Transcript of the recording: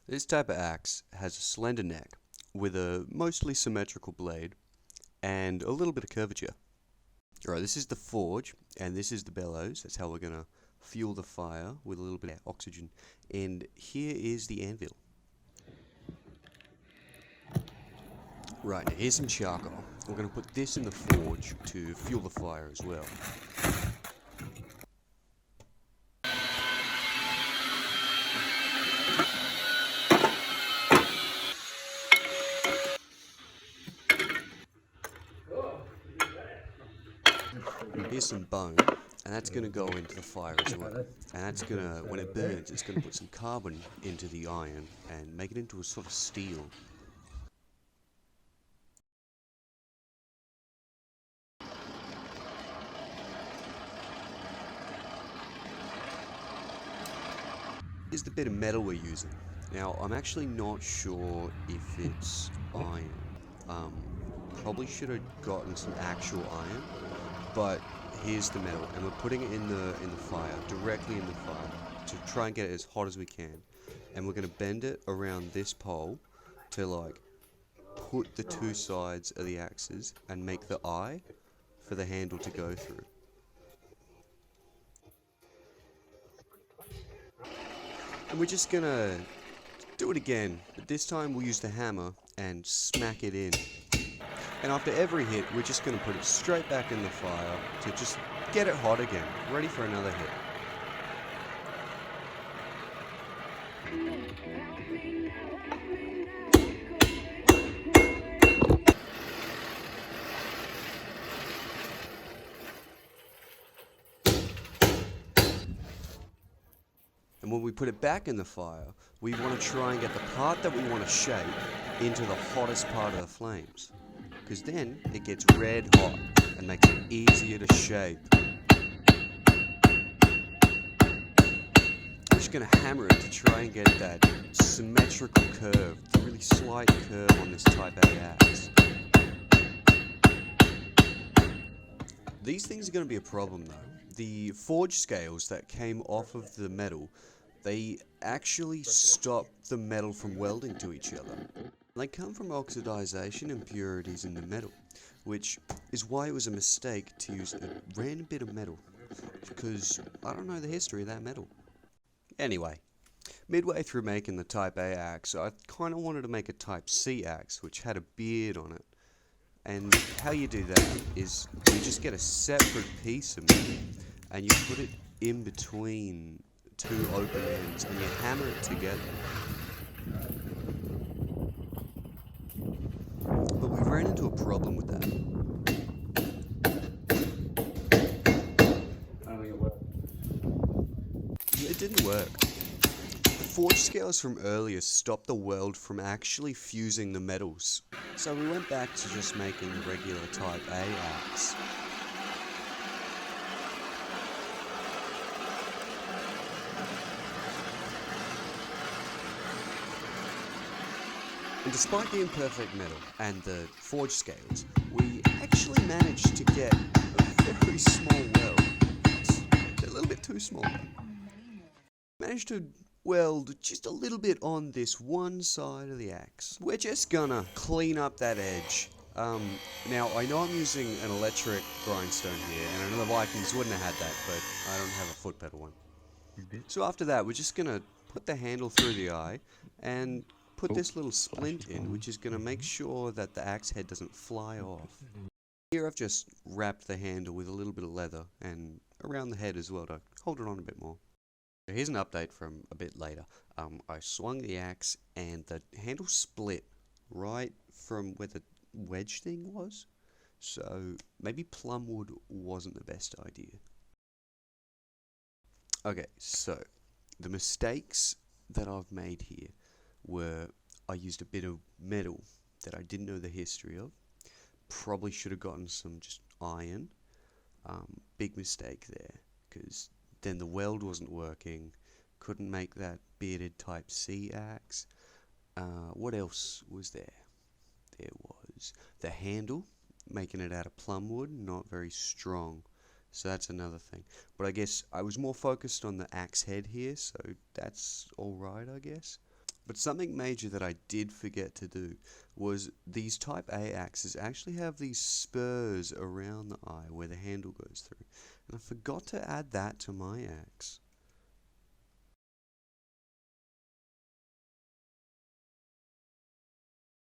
This type of axe has a slender neck with a mostly symmetrical blade and a little bit of curvature. Alright, this is the forge and this is the bellows. That's how we're going to fuel the fire with a little bit of oxygen. And here is the anvil. Right, now here's some charcoal. We're going to put this in the forge to fuel the fire as well. Here's some bone, and that's going to go into the fire as well. And that's going to, when it burns, it's going to put some carbon into the iron and make it into a sort of steel. Here's the bit of metal we're using. Now, I'm actually not sure if it's iron. Probably should have gotten some actual iron, but here's the metal, and we're putting it in the fire, directly in the fire, to try and get it as hot as we can. And we're going to bend it around this pole to like put the two sides of the axes and make the eye for the handle to go through. And we're just gonna do it again, but this time we'll use the hammer and smack it in. And after every hit, we're just gonna put it straight back in the fire to just get it hot again, ready for another hit. And when we put it back in the fire, we want to try and get the part that we want to shape into the hottest part of the flames. Because then it gets red hot and makes it easier to shape. We're just going to hammer it to try and get that symmetrical curve, the really slight curve on this Type A axe. These things are going to be a problem though. The forge scales that came off of the metal, they actually stop the metal from welding to each other. They come from oxidization impurities in the metal, which is why it was a mistake to use a random bit of metal, because I don't know the history of that metal. Anyway, midway through making the Type A axe, I kind of wanted to make a Type C axe, which had a beard on it. And how you do that is you just get a separate piece of metal and you put it in between two open ends and you hammer it together. But we ran into a problem with that. I don't think it worked. It didn't work. The forge scales from earlier stopped the weld from actually fusing the metals. So we went back to just making the regular Type A axe. And despite the imperfect metal and the forge scales, we actually managed to get a very small weld. It's a little bit too small. Managed to weld just a little bit on this one side of the axe. We're just gonna clean up that edge. Now I know I'm using an electric grindstone here, and I know the Vikings wouldn't have had that, but I don't have a foot pedal one. So after that, we're just gonna put the handle through the eye and put this little splint in, which is gonna make sure that the axe head doesn't fly off. Here I've just wrapped the handle with a little bit of leather and around the head as well to hold it on a bit more. So here's an update from a bit later. I swung the axe and the handle split right from where the wedge thing was. So maybe plum wood wasn't the best idea. Okay, so the mistakes that I've made here were I used a bit of metal that I didn't know the history of. Probably should have gotten some just iron. Big mistake there, because then the weld wasn't working. Couldn't make that bearded Type C axe. What else was there? There was the handle, making it out of plum wood, not very strong. So that's another thing. But I guess I was more focused on the axe head here, so that's alright, I guess. But something major that I did forget to do was these Type A axes actually have these spurs around the eye where the handle goes through. And I forgot to add that to my axe.